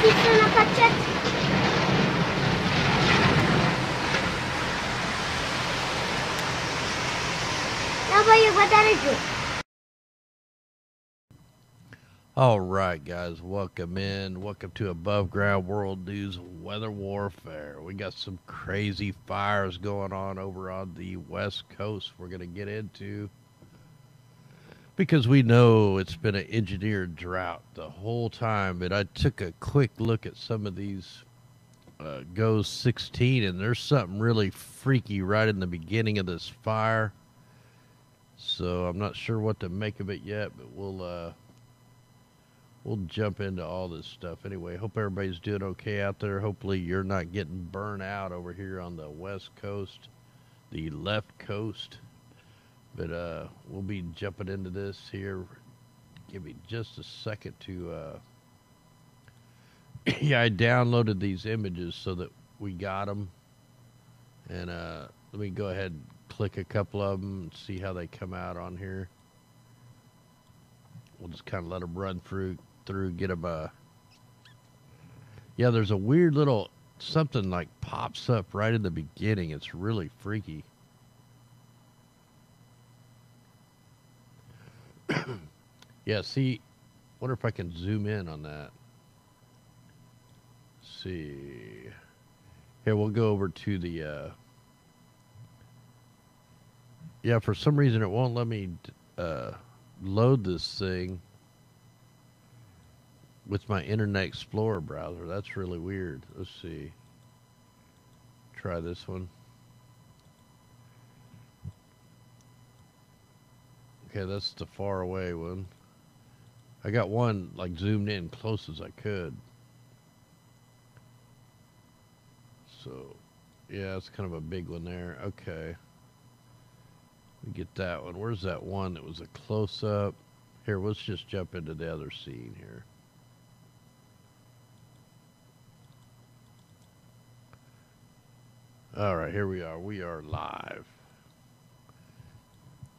pizza na kacet. Apa yung battery ko? All right, guys, welcome in. Welcome to Above Ground World News Weather Warfare. We got some crazy fires going on over on the West Coast we're going to get into because we know it's been an engineered drought the whole time. But I took a quick look at some of these GOES 16, and there's something really freaky right in the beginning of this fire. So I'm not sure what to make of it yet, but we'll jump into all this stuff. Anyway, hope everybody's doing okay out there. Hopefully you're not getting burnt out over here on the West Coast, the left coast. But we'll be jumping into this here. Give me just a second to... yeah, I downloaded these images so that we got them. And let me go ahead and click a couple of them and see how they come out on here. We'll just kind of let them run through, get them. Yeah, there's a weird little something like pops up right in the beginning. It's really freaky. Yeah, see, wonder if I can zoom in on that. Let's see. Here, we'll go over to the, yeah, for some reason it won't let me, load this thing with my Internet Explorer browser. That's really weird. Let's see. Try this one. Okay, that's the far away one. I got one like zoomed in close as I could. So, yeah, it's kind of a big one there. Okay. Let me get that one. Where's that one that was a close-up? Here, let's just jump into the other scene here. All right, here we are. We are live.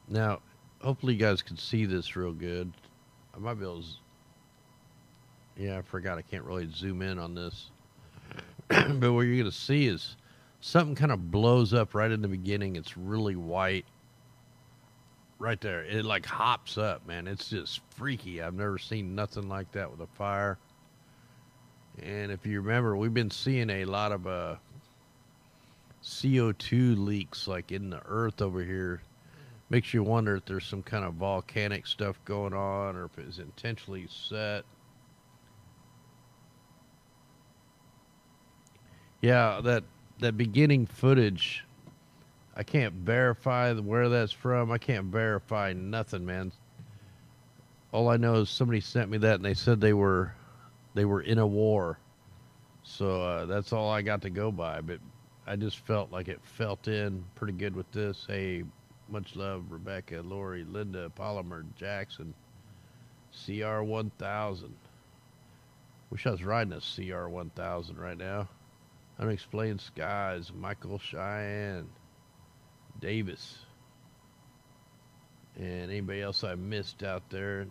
Now, hopefully you guys can see this real good. I might be able to... Yeah, I forgot I can't really zoom in on this. But what you're going to see is something kind of blows up right in the beginning. It's really white. Right there. It like hops up, man. It's just freaky. I've never seen nothing like that with a fire. And if you remember, we've been seeing a lot of CO2 leaks like in the earth over here. Makes you wonder if there's some kind of volcanic stuff going on or if it's intentionally set. Yeah, that beginning footage, I can't verify where that's from. I can't verify nothing, man. All I know is somebody sent me that and they said they were in a war. So that's all I got to go by. But I just felt like it felt in pretty good with this. Hey, much love, Rebecca, Lori, Linda, Polymer, Jackson, CR1000. Wish I was riding a CR1000 right now. Unexplained Skies, Michael Cheyenne, Davis, and anybody else I missed out there.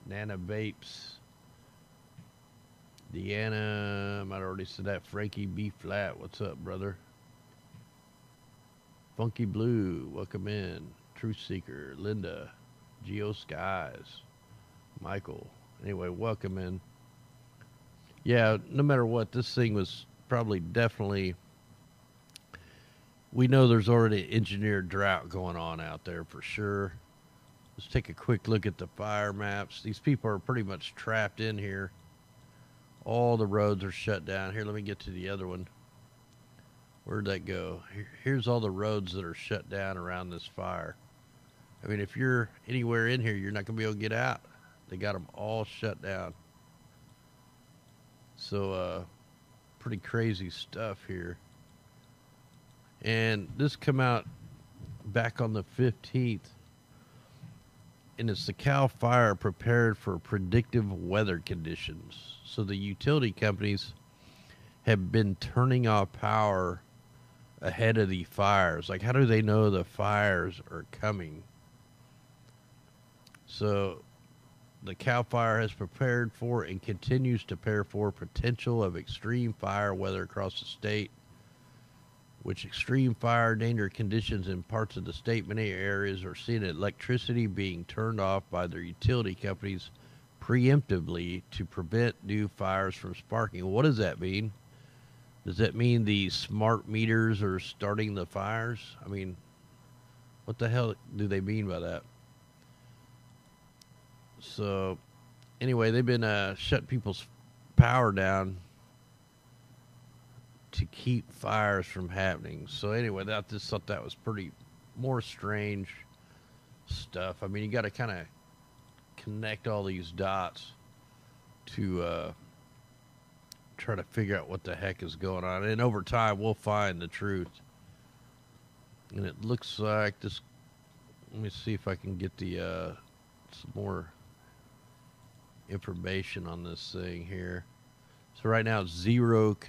Nana Vapes, Deanna, I might have already said that. Frankie B Flat, what's up, brother? Funky Blue, welcome in. Truth Seeker, Linda, Geo Skies, Michael. Anyway, welcome in. Yeah, no matter what, this thing was probably definitely... We know there's already engineered drought going on out there for sure. Let's take a quick look at the fire maps. These people are pretty much trapped in here. All the roads are shut down. Here, let me get to the other one. Where'd that go? Here's all the roads that are shut down around this fire. I mean, if you're anywhere in here, you're not going to be able to get out. They got them all shut down. So, pretty crazy stuff here. And this come out back on the 15th. And it's the Cal Fire prepared for predictive weather conditions. So the utility companies have been turning off power ahead of the fires. Like, how do they know the fires are coming? So the Cal Fire has prepared for and continues to prepare for potential of extreme fire weather across the state, which extreme fire danger conditions in parts of the state. Many areas are seeing electricity being turned off by their utility companies preemptively to prevent new fires from sparking. What does that mean? Does that mean the smart meters are starting the fires? I mean, what the hell do they mean by that? So, anyway, they've been shutting people's power down to keep fires from happening. So, anyway, I just thought that was pretty more strange stuff. I mean, you got to kind of connect all these dots to try to figure out what the heck is going on. And over time, we'll find the truth. And it looks like this. Let me see if I can get the some more information on this thing here. So right now it's 0%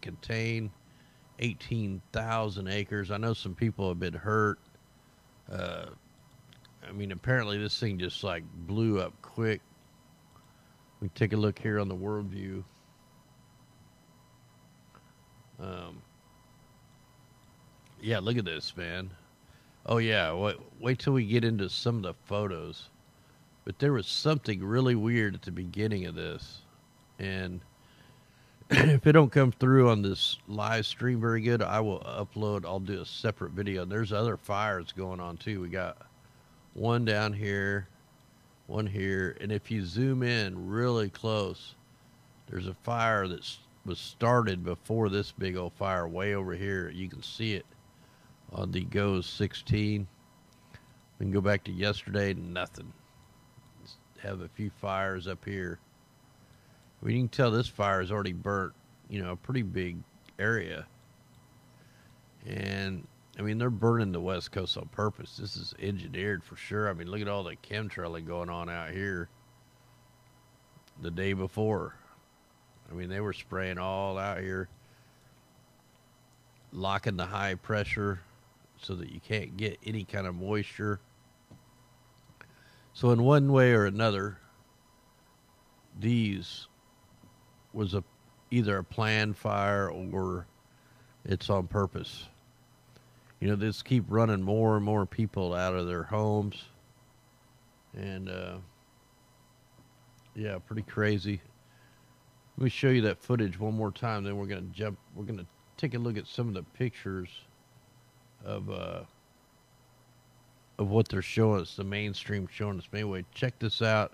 contained, 18,000 acres. I know some people have been hurt. I mean, apparently this thing just like blew up quick. We take a look here on the world view. Yeah, look at this, man. Oh yeah, wait till we get into some of the photos. But there was something really weird at the beginning of this. And if it don't come through on this live stream very good, I will upload. I'll do a separate video. There's other fires going on too. We got one down here, one here. And if you zoom in really close, there's a fire that was started before this big old fire way over here. You can see it on the GOES 16. We can go back to yesterday, nothing. Just have a few fires up here. I mean, you can tell this fire has already burnt, a pretty big area. And, I mean, they're burning the West Coast on purpose. This is engineered for sure. I mean, look at all the chemtrailing going on out here the day before. I mean, they were spraying all out here, locking the high pressure so that you can't get any kind of moisture. So in one way or another, these was either a planned fire or it's on purpose. This keep running more and more people out of their homes. And, yeah, pretty crazy. Let me show you that footage one more time, then we're going to take a look at some of the pictures of what they're showing us, the mainstream showing us. Anyway, check this out.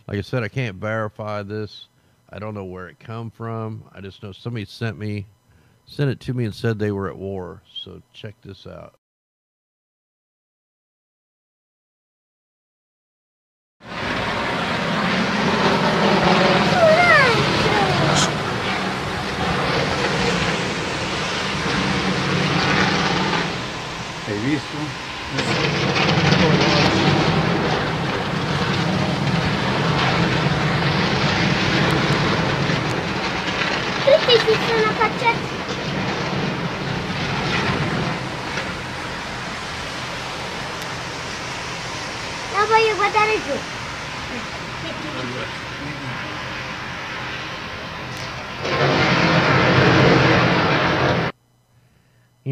Like I said, I can't verify this. I don't know where it come from. I just know somebody sent it to me and said they were at war. So check this out. Hai visto? Tutti si sono cacciati. La voglio guardare giù.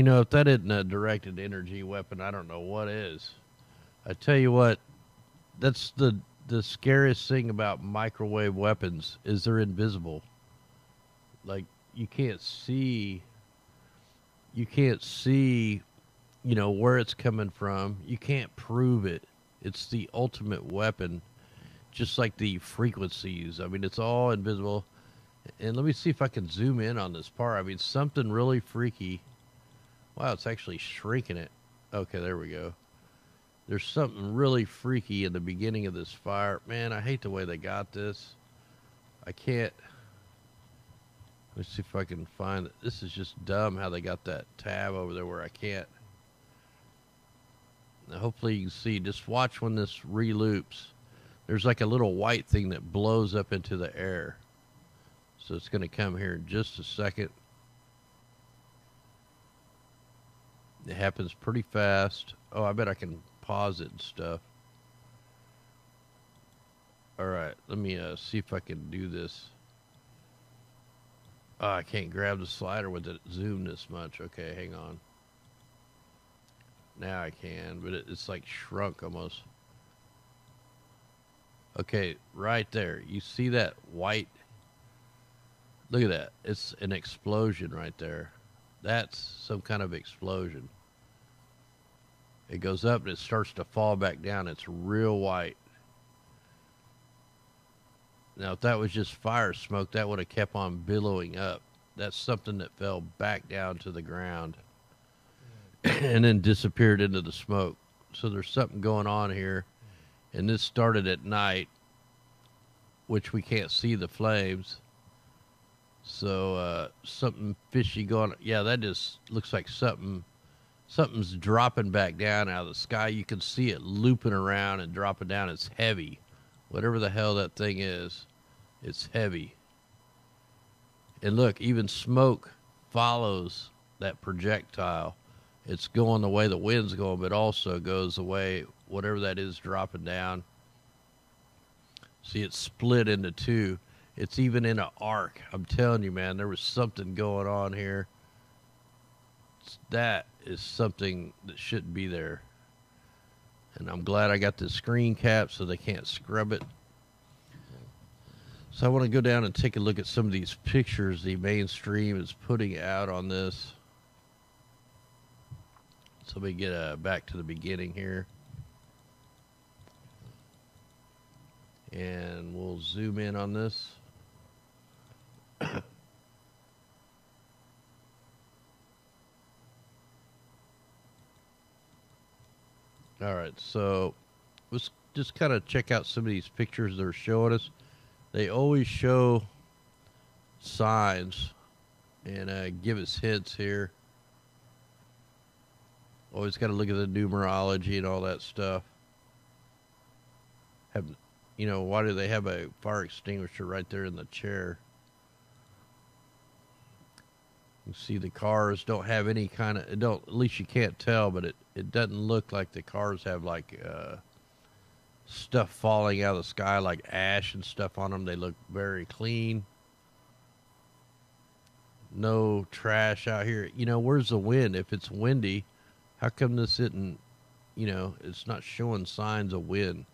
If that isn't a directed energy weapon, I don't know what is. I tell you what, that's the scariest thing about microwave weapons is they're invisible. Like you can't see, where it's coming from. You can't prove it. It's the ultimate weapon, just like the frequencies. I mean, it's all invisible. And let me see if I can zoom in on this part. I mean, something really freaky. Wow, it's actually shrinking it. Okay, there we go. There's something really freaky in the beginning of this fire. Man, I hate the way they got this. I can't. Let's see if I can find it. This is just dumb how they got that tab over there where I can't. Now, hopefully you can see. Just watch when this reloops. There's like a little white thing that blows up into the air. So it's going to come here in just a second. It happens pretty fast. Oh, I bet I can pause it and stuff. All right, let me see if I can do this. Oh, I can't grab the slider with it zoom this much. Okay, hang on. Now I can, but it's like shrunk almost. Okay, right there. You see that white? Look at that. It's an explosion right there. That's some kind of explosion. It goes up and it starts to fall back down. It's real white. Now, if that was just fire smoke, that would have kept on billowing up. That's something that fell back down to the ground and then disappeared into the smoke. So there's something going on here. And this started at night, which we can't see the flames. So something fishy going on. Yeah, that just looks like something's dropping back down out of the sky. You can see it looping around and dropping down. It's heavy. Whatever the hell that thing is, it's heavy. And look, even smoke follows that projectile. It's going the way the wind's going, but also goes the way whatever that is dropping down. See, it's split into two. It's even in an arc. I'm telling you, man, there was something going on here. That is something that shouldn't be there. And I'm glad I got this screen cap so they can't scrub it. So I want to go down and take a look at some of these pictures the mainstream is putting out on this. So let me get back to the beginning here. And we'll zoom in on this. All right, so let's just kind of check out some of these pictures they're showing us. They always show signs and give us hints here. Always got to look at the numerology and all that stuff. Why do they have a fire extinguisher right there in the chair? You see the cars don't have any kind of, at least you can't tell, but it doesn't look like the cars have like stuff falling out of the sky like ash and stuff on them. They look very clean. No trash out here. Where's the wind? If it's windy, how come this isn't, it's not showing signs of wind?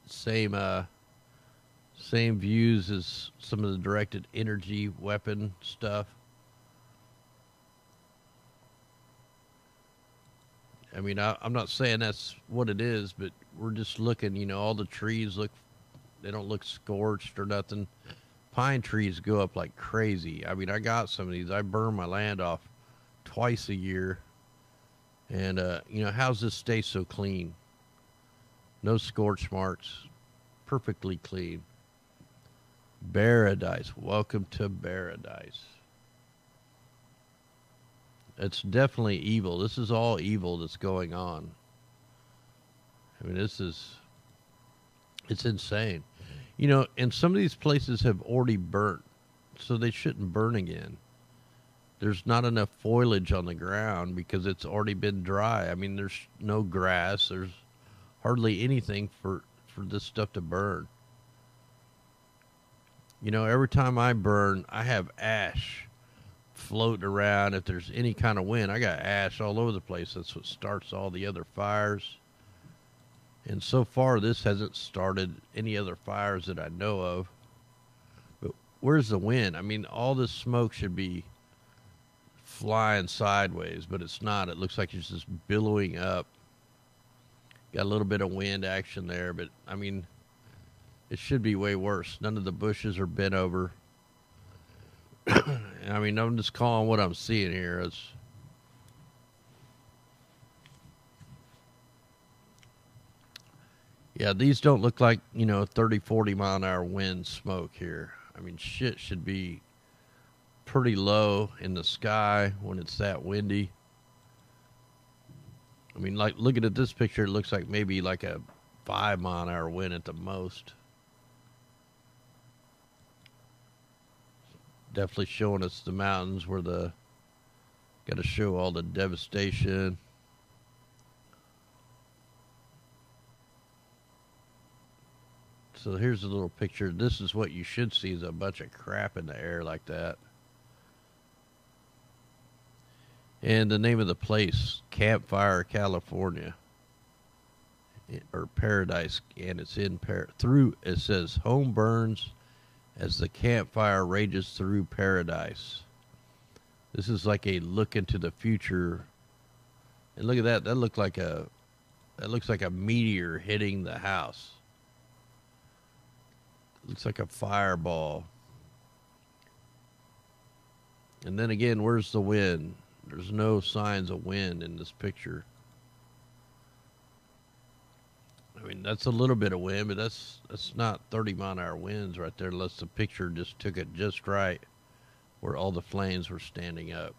Same views as some of the directed energy weapon stuff. I mean, I'm not saying that's what it is, but we're just looking, all the trees they don't look scorched or nothing. Pine trees go up like crazy. I mean, I got some of these. I burn my land off twice a year. And, how's this stay so clean? No scorch marks. Perfectly clean. Paradise. Welcome to paradise. It's definitely evil. This is all evil that's going on. I mean, it's insane. And some of these places have already burnt, so they shouldn't burn again. There's not enough foliage on the ground because it's already been dry. I mean, there's no grass. There's hardly anything for this stuff to burn. Every time I burn, I have ash floating around. If there's any kind of wind, I got ash all over the place. That's what starts all the other fires. And so far, this hasn't started any other fires that I know of. But where's the wind? I mean, all this smoke should be flying sideways, but it's not. It looks like it's just billowing up. Got a little bit of wind action there, but I mean, it should be way worse. None of the bushes are bent over. I mean, I'm just calling what I'm seeing here. Yeah, these don't look like, 30, 40 mile an hour wind smoke here. I mean, shit should be pretty low in the sky when it's that windy. I mean, like, looking at this picture, it looks like maybe like a 5 mile an hour wind at the most. Definitely showing us the mountains where got to show all the devastation. So here's a little picture. This is what you should see, is a bunch of crap in the air like that. And the name of the place, Campfire, California, or Paradise, and it's in it says home burns as the campfire rages through paradise. This is like a look into the future. And look at that. That looks like a meteor hitting the house. Looks like a fireball. And then again, where's the wind? There's no signs of wind in this picture. I mean, that's a little bit of wind, but that's not 30-mile-an-hour winds right there, unless the picture just took it just right where all the flames were standing up.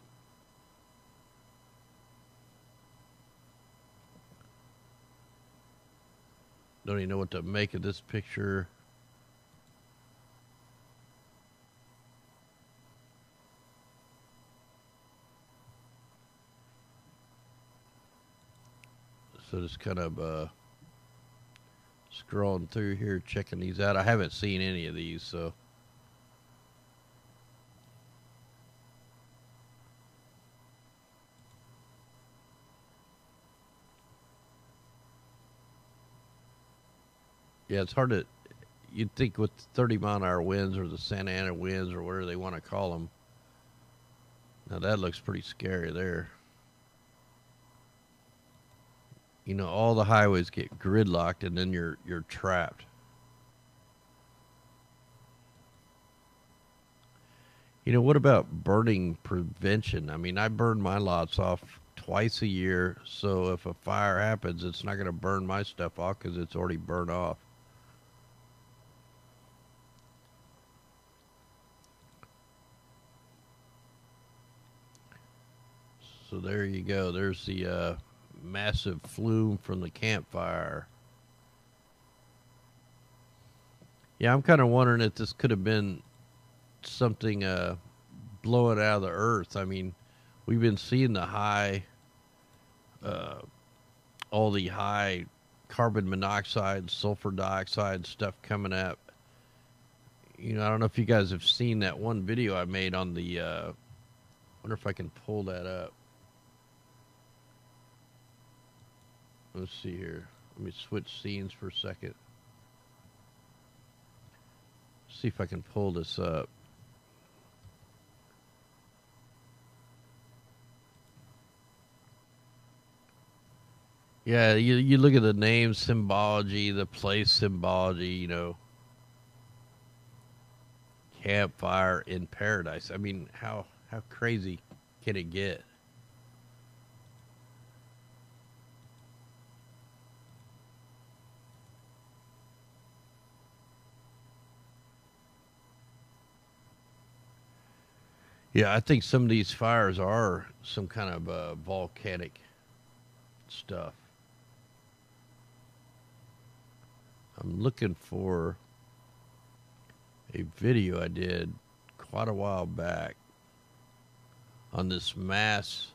Don't even know what to make of this picture. So just kind of scrolling through here, checking these out. I haven't seen any of these, so. Yeah, it's hard to, you'd think with 30-mile-an-hour winds or the Santa Ana winds or whatever they want to call them. Now that looks pretty scary there. You know, all the highways get gridlocked and then you're trapped. You know, what about burning prevention? I mean, I burn my lots off twice a year, so if a fire happens, it's not going to burn my stuff off because it's already burned off. So there you go. There's the massive flume from the campfire. Yeah, I'm kind of wondering if this could have been something blowing out of the earth. I mean, we've been seeing the high, all the high carbon monoxide, sulfur dioxide stuff coming up. You know, I don't know if you guys have seen that one video I made on the, wonder if I can pull that up. Let's see here. Let me switch scenes for a second. See if I can pull this up. Yeah, you look at the name symbology, the place symbology, you know. Campfire in paradise. I mean, how crazy can it get? Yeah, I think some of these fires are some kind of volcanic stuff. I'm looking for a video I did quite a while back on this mass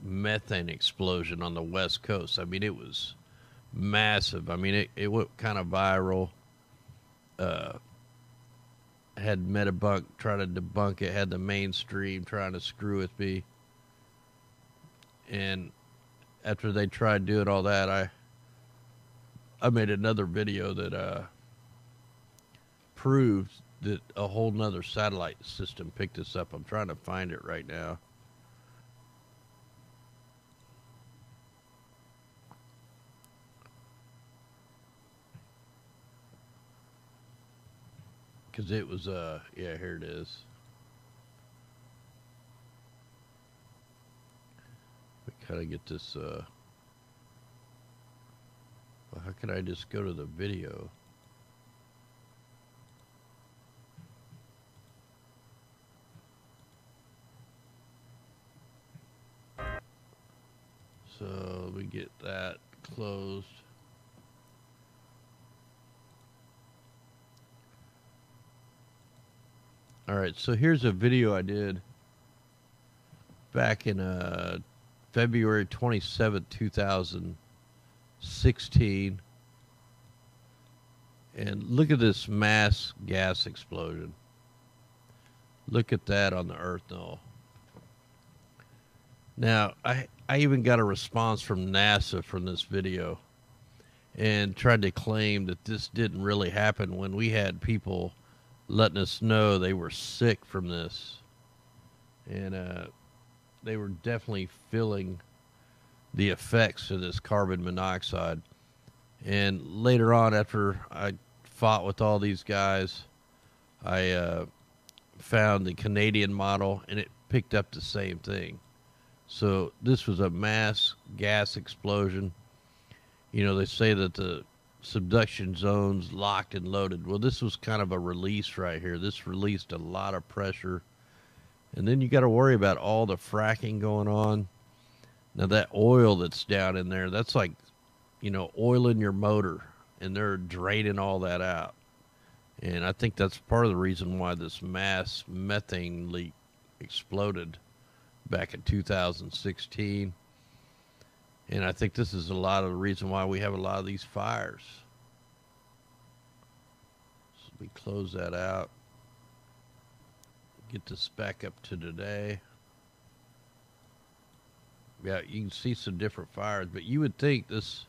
methane explosion on the West Coast. I mean, it was massive. I mean, it went kind of viral. Had Metabunk try to debunk it, had the mainstream trying to screw with me. And after they tried doing all that, I made another video that proved that a whole nother satellite system picked this up. I'm trying to find it right now. Because it was, yeah, here it is. We kind of get this, well, how can I just go to the video? So we get that closed. All right, so here's a video I did back in February 27th, 2016. And look at this mass gas explosion. Look at that on the Earth Null. Now, I even got a response from NASA from this video and tried to claim that this didn't really happen when we had people letting us know they were sick from this. And they were definitely feeling the effects of this carbon monoxide. And later on, after I fought with all these guys, I found the Canadian model, and it picked up the same thing. So this was a mass gas explosion. You know, they say that the subduction zone's locked and loaded. Well, this was kind of a release right here. This released a lot of pressure. And then you got to worry about all the fracking going on. Now, that oil that's down in there, that's like, you know, oiling your motor. And they're draining all that out. And I think that's part of the reason why this mass methane leak exploded back in 2016. And I think this is a lot of the reason why we have a lot of these fires. So we close that out. Get this back up to today. Yeah, you can see some different fires, but you would think this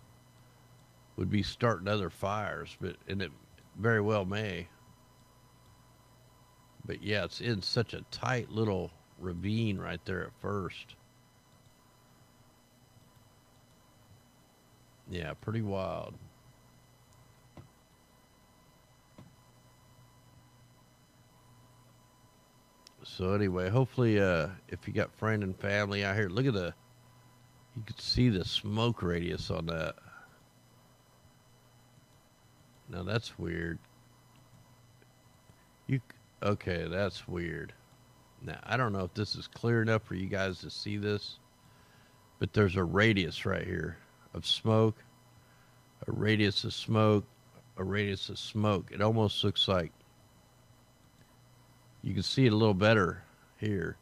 would be starting other fires, and it very well may. But yeah, it's in such a tight little ravine right there at first. Yeah, pretty wild. So anyway, hopefully if you got friend and family out here, look at you can see the smoke radius on that. Now that's weird. Okay, that's weird. Now, I don't know if this is clear enough for you guys to see this, but there's a radius right here of smoke, a radius of smoke, a radius of smoke. It almost looks like you can see it a little better here.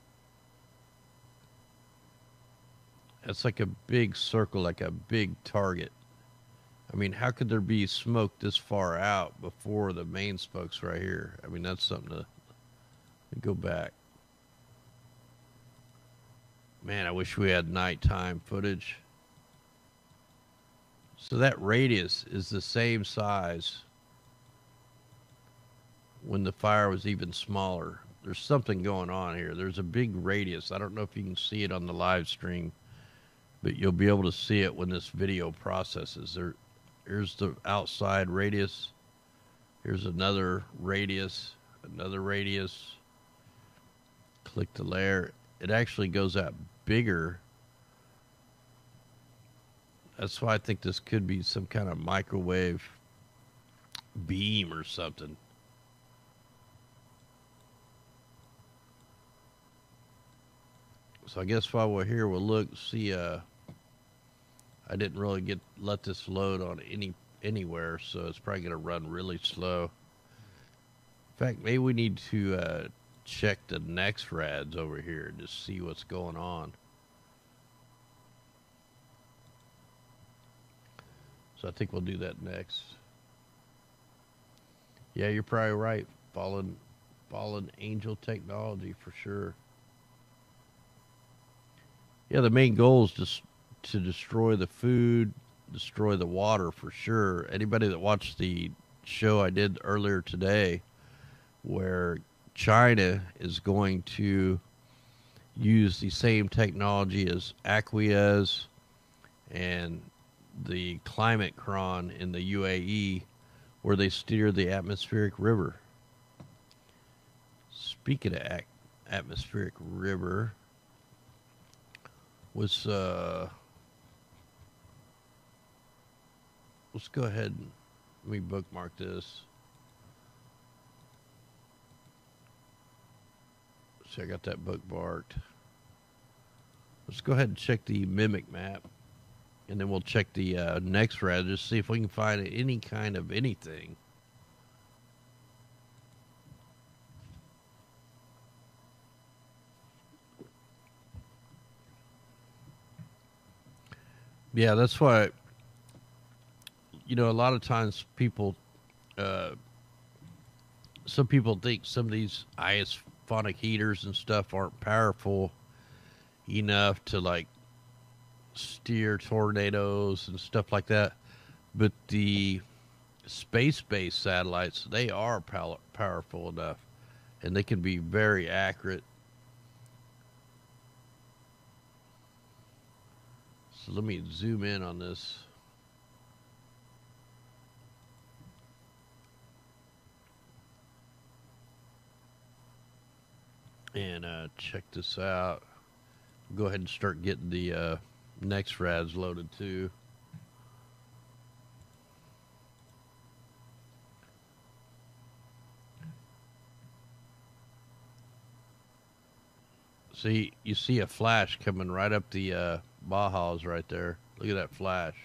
That's like a big circle, like a big target. I mean, how could there be smoke this far out before the main smoke's right here? I mean, that's something to go back. Man, I wish we had nighttime footage. So that radius is the same size when the fire was even smaller. There's something going on here. There's a big radius. I don't know if you can see it on the live stream, but you'll be able to see it when this video processes. Here's the outside radius. Here's another radius, another radius. Click the layer. It actually goes out bigger. That's why I think this could be some kind of microwave beam or something. So I guess while we're here, we'll look, see, I didn't really let this load on anywhere, so it's probably going to run really slow. In fact, maybe we need to check the next rads over here and just see what's going on. So I think we'll do that next. Yeah, you're probably right. Fallen angel technology for sure. Yeah, the main goal is just to destroy the food, destroy the water for sure. Anybody that watched the show I did earlier today, where China is going to use the same technology as Skiez and the climate cron in the UAE, where they steer the atmospheric river. Speaking of atmospheric river, let's go ahead and let me bookmark this. So I got that bookmarked. Let's go ahead and check the mimic map, and then we'll check the next rad, just see if we can find any kind of anything. Yeah, that's why, a lot of times people Uh, some people think some of these iophonic heaters and stuff aren't powerful enough to like steer tornadoes and stuff like that. But the space-based satellites, they are powerful enough, and they can be very accurate. So let me zoom in on this. And check this out. Go ahead and start getting the next rads loaded too. See, you see a flash coming right up the Bajas right there. Look at that flash.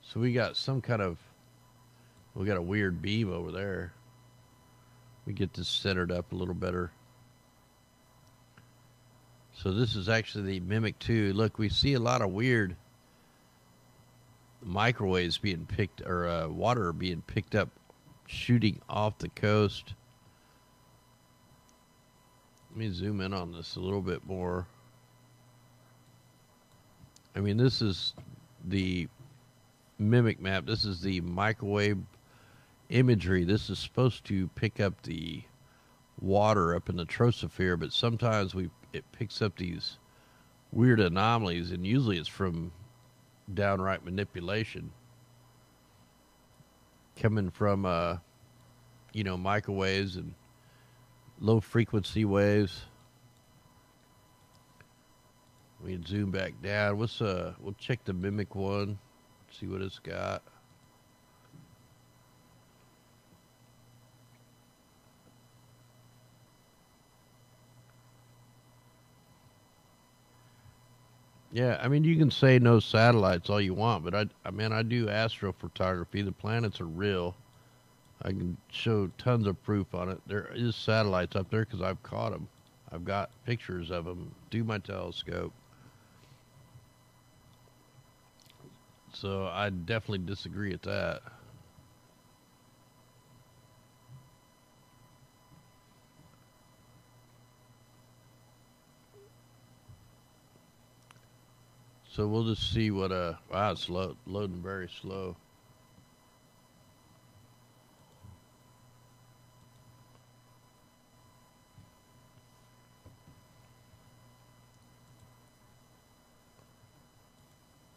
So we got we got a weird beam over there. We get this centered up a little better. So this is actually the Mimic 2. Look, we see a lot of weird microwaves being picked, or water being picked up, shooting off the coast. Let me zoom in on this a little bit more. I mean, this is the Mimic map. This is the microwave imagery. This is supposed to pick up the water up in the troposphere, but sometimes it picks up these weird anomalies, and usually it's from downright manipulation coming from microwaves and low frequency waves. We zoom back down. We'll check the Mimic one, see what it's got. Yeah, I mean, you can say no satellites all you want, but I do astrophotography. The planets are real. I can show tons of proof on it. There is satellites up there because I've caught them. I've got pictures of them through my telescope. So I definitely disagree with that. So we'll just see what wow, it's loading very slow.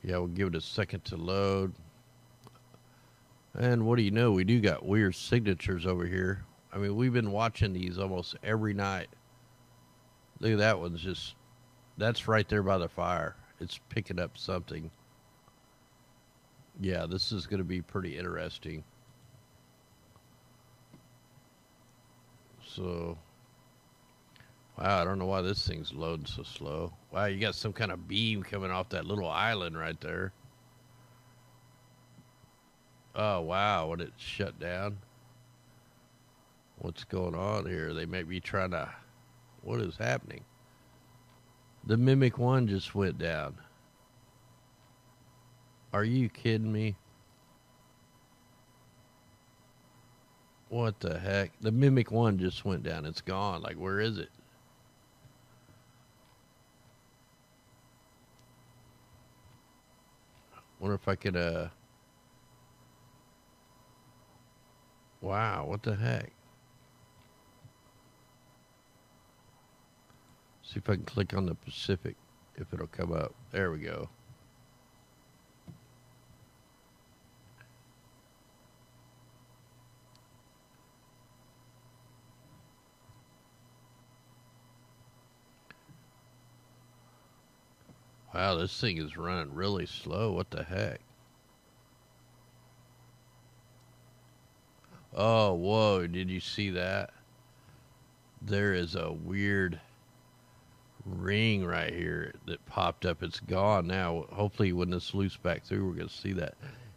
Yeah, we'll give it a second to load. And what do you know? We do got weird signatures over here. I mean, we've been watching these almost every night. Look at that one's that's right there by the fire. It's picking up something. Yeah, this is going to be pretty interesting. So, wow, I don't know why this thing's loading so slow. Wow, you got some kind of beam coming off that little island right there. Oh, wow, when it shut down. What's going on here? They may be trying to... What is happening? The Mimic 1 just went down. Are you kidding me? What the heck? The Mimic 1 just went down. It's gone. Like, where is it? Wonder if I could, Wow, what the heck? See if I can click on the Pacific, if it'll come up. There we go. Wow, this thing is running really slow. What the heck? Oh, whoa, did you see that? There is a weird ring right here that popped up. It's gone now. Hopefully when this loops back through, we're going to see that.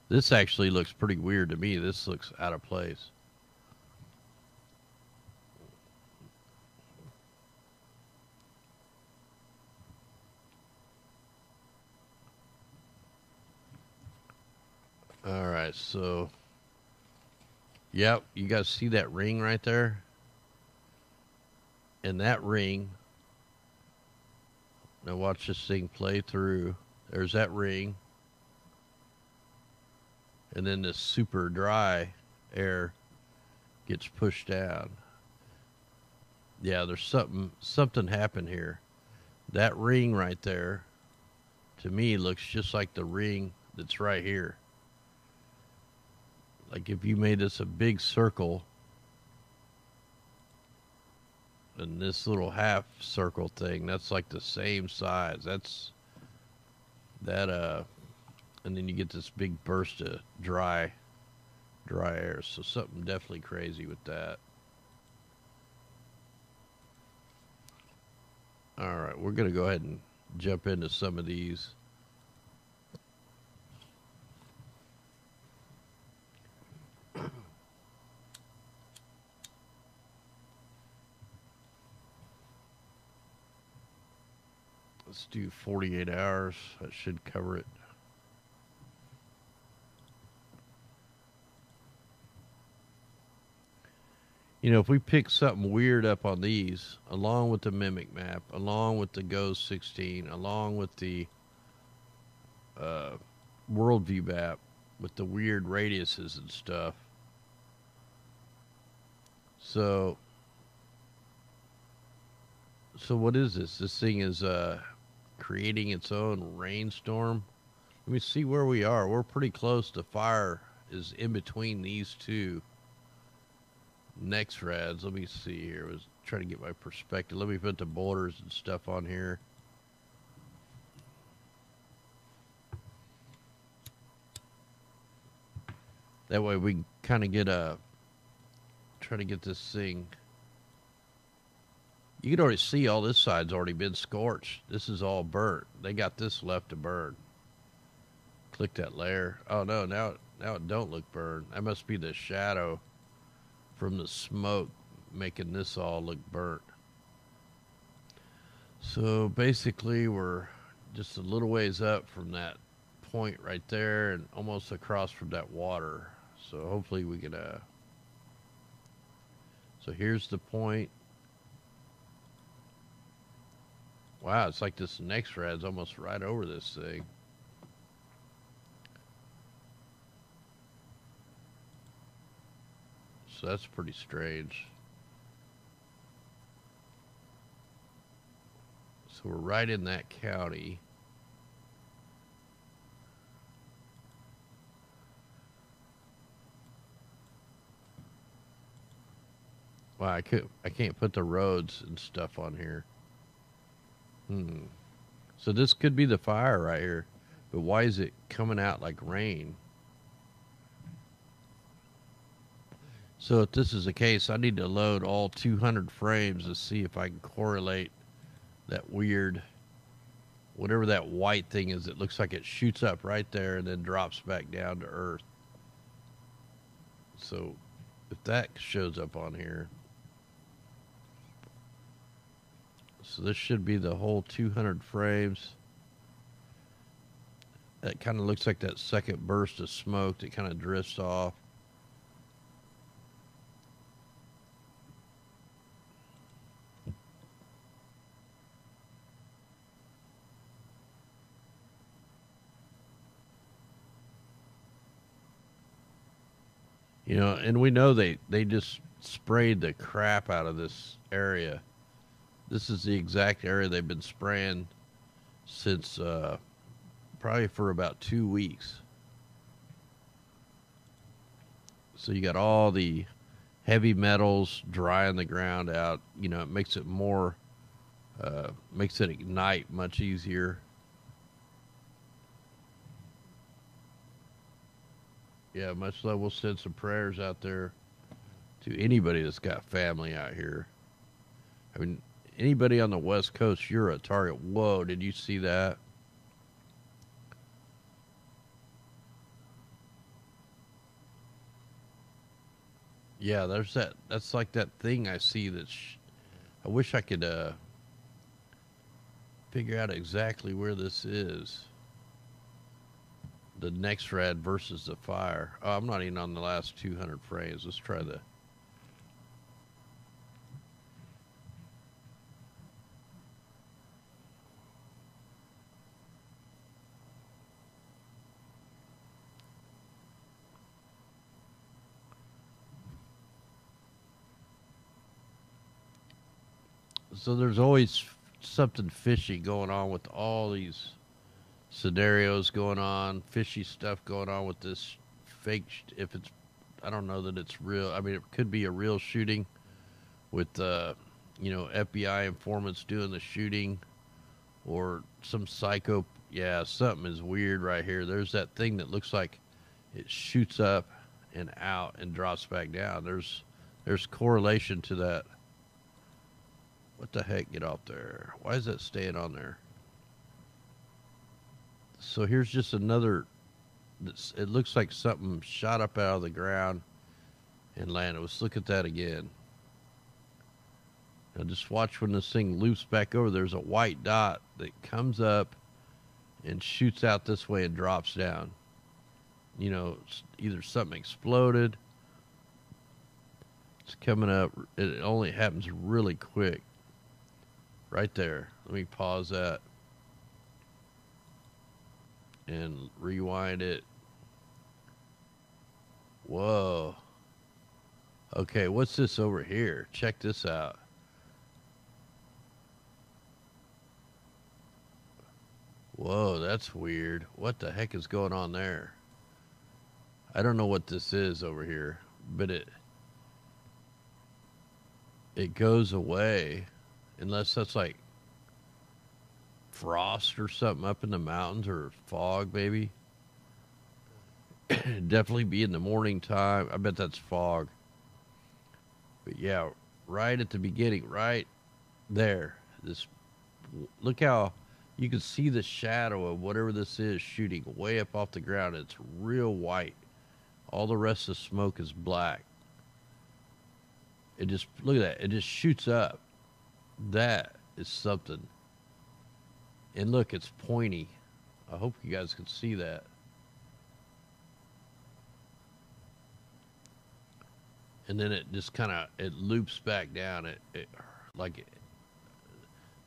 This actually looks pretty weird to me. This looks out of place. All right, so yep, you guys see that ring right there? And that ring, now watch this thing play through. There's that ring. And then this super dry air gets pushed down. Yeah, there's something happened here. That ring right there, to me, looks just like the ring that's right here. Like if you made this a big circle, and this little half circle thing, that's like the same size. That's that and then you get this big burst of dry air. So something definitely crazy with that. All right, we're going to go ahead and jump into some of these. Let's do 48 hours. That should cover it. You know, if we pick something weird up on these, along with the Mimic map, along with the Ghost 16, along with the Worldview map, with the weird radiuses and stuff. So what is this? This thing is creating its own rainstorm. Let me see where we are. We're pretty close. The fire is in between these two next rads. Let me see here. I was trying to get my perspective. Let me put the borders and stuff on here. That way we can kind of get try to get this thing. You can already see all this side's already been scorched. This is all burnt. They got this left to burn. Click that layer. Oh no, now it don't look burned. That must be the shadow from the smoke making this all look burnt. So basically we're just a little ways up from that point right there and almost across from that water. So hopefully we can so here's the point. Wow, it's like this next rad's almost right over this thing. So that's pretty strange. So we're right in that county. Wow, I can't put the roads and stuff on here. So this could be the fire right here, but why is it coming out like rain? So if this is the case, I need to load all 200 frames to see if I can correlate that weird, whatever that white thing is. It looks like it shoots up right there and then drops back down to earth. So if that shows up on here, so this should be the whole 200 frames. That kind of looks like that second burst of smoke that kind of drifts off. You know, and we know they just sprayed the crap out of this area. This is the exact area they've been spraying since probably for about 2 weeks. So you got all the heavy metals drying the ground out. You know, it makes it more, makes it ignite much easier. Yeah, much love. We'll send some prayers out there to anybody that's got family out here. I mean, anybody on the West Coast, you're a target. Whoa, did you see that? Yeah, there's that. That's like that thing I see that's. I wish I could figure out exactly where this is. the next rad versus the fire. Oh, I'm not even on the last 200 frames. Let's try the. So there's always something fishy going on with all these scenarios going on, fishy stuff going on with this fake. If it's, I don't know that it's real. I mean, it could be a real shooting with, FBI informants doing the shooting, or some psycho. Yeah, something is weird right here. There's that thing that looks like it shoots up and out and drops back down. There's correlation to that. What the heck? Get off there. Why is that staying on there? So here's just another. It looks like something shot up out of the ground and landed. Let's look at that again. Now just watch when this thing loops back over. There's a white dot that comes up and shoots out this way and drops down. You know, either something exploded. It's coming up. It only happens really quick. Right there. Let me pause that and rewind it. Whoa. Okay, what's this over here? Check this out. Whoa, that's weird. What the heck is going on there? I don't know what this is over here, but it goes away. Unless that's like frost or something up in the mountains, or fog, maybe. Definitely be in the morning time. I bet that's fog. But yeah, right at the beginning, right there. Look how you can see the shadow of whatever this is shooting way up off the ground. It's real white. All the rest of the smoke is black. It just, look at that. It just shoots up. That is something. And look, it's pointy. I hope you guys can see that. And then it just kind of, it loops back down.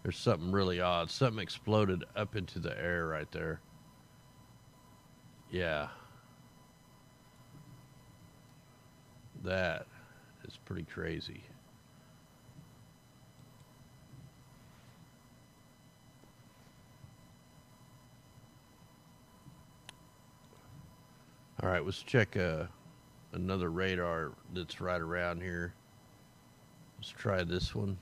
There's something really odd. Something exploded up into the air right there. Yeah. That is pretty crazy. All right, let's check another radar that's right around here. Let's try this one.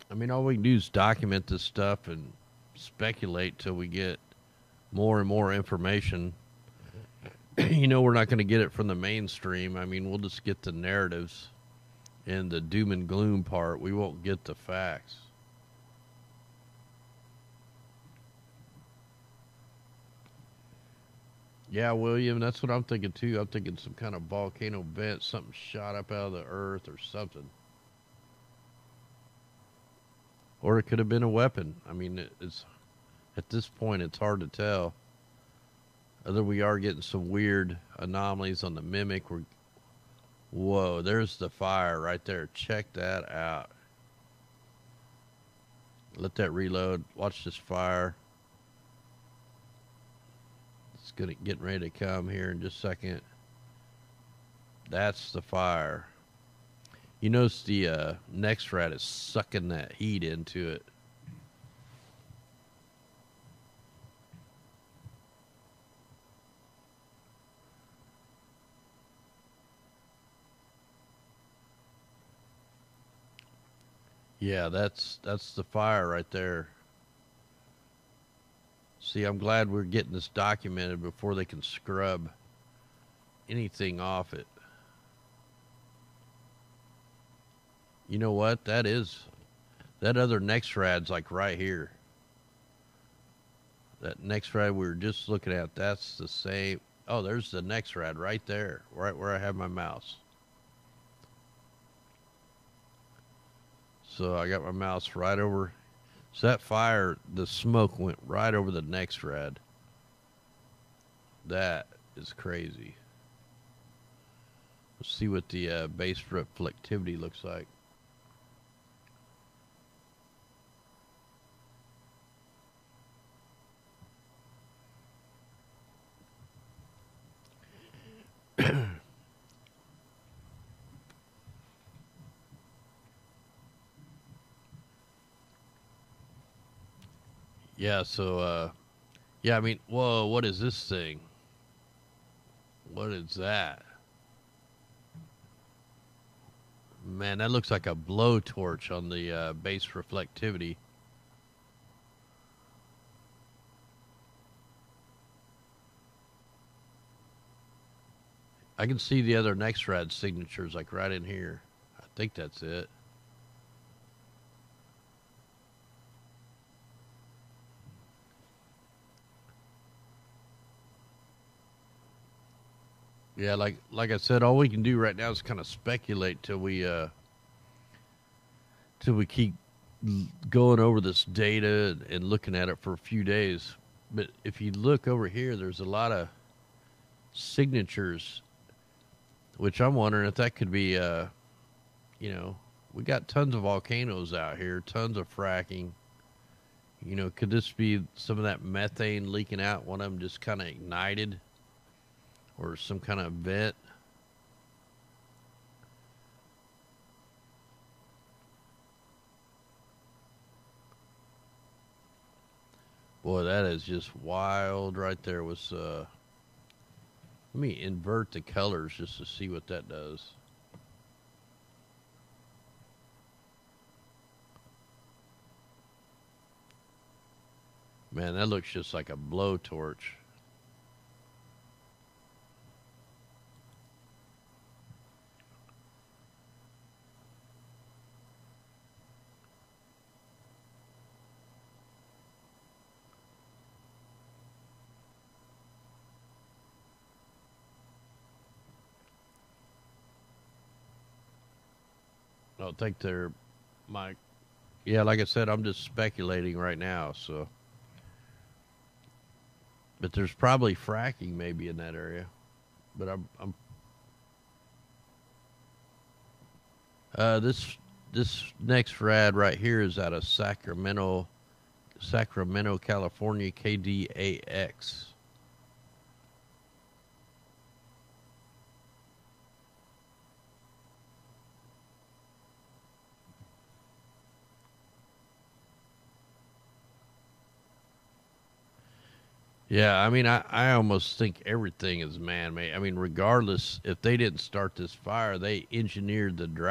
I mean, all we can do is document this stuff and speculate till we get more and more information. You know, we're not going to get it from the mainstream. I mean, we'll just get the narratives and the doom and gloom part. We won't get the facts. Yeah, William, that's what I'm thinking too. I'm thinking some kind of volcano vent, something shot up out of the earth or something. Or it could have been a weapon. I mean, it's at this point, it's hard to tell. Although we are getting some weird anomalies on the mimic. Whoa, there's the fire right there. Check that out. Let that reload. Watch this fire. It's getting ready to come here in just a second. That's the fire. You notice the next rat is sucking that heat into it. Yeah, that's the fire right there. See, I'm glad we're getting this documented before they can scrub anything off it. You know what? That other next rad's like right here. That next rad we were just looking at, that's the same. Oh, there's the next rad right there, right where I have my mouse. So I got my mouse right over. So that fire, the smoke went right over the next rad. That is crazy. Let's see what the base reflectivity looks like. Yeah, so yeah, I mean, whoa, what is this thing? What is that? Man, that looks like a blowtorch on the base reflectivity. I can see the other next rad signatures like right in here. I think that's it. Yeah, like I said, all we can do right now is kind of speculate till we keep going over this data and looking at it for a few days. But if you look over here, there's a lot of signatures, which I'm wondering if that could be, you know, we got tons of volcanoes out here, tons of fracking. You know, could this be some of that methane leaking out? One of them just kind of ignited, or some kind of vent. Boy, that is just wild right there. Let me invert the colors just to see what that does. Man, that looks just like a blowtorch. I don't think they're my. Yeah, like I said, I'm just speculating right now. So, but there's probably fracking maybe in that area. But this next rad right here is out of Sacramento, California, KDAX. Yeah, I mean, I almost think everything is man-made. I mean, regardless, if they didn't start this fire, they engineered the drought.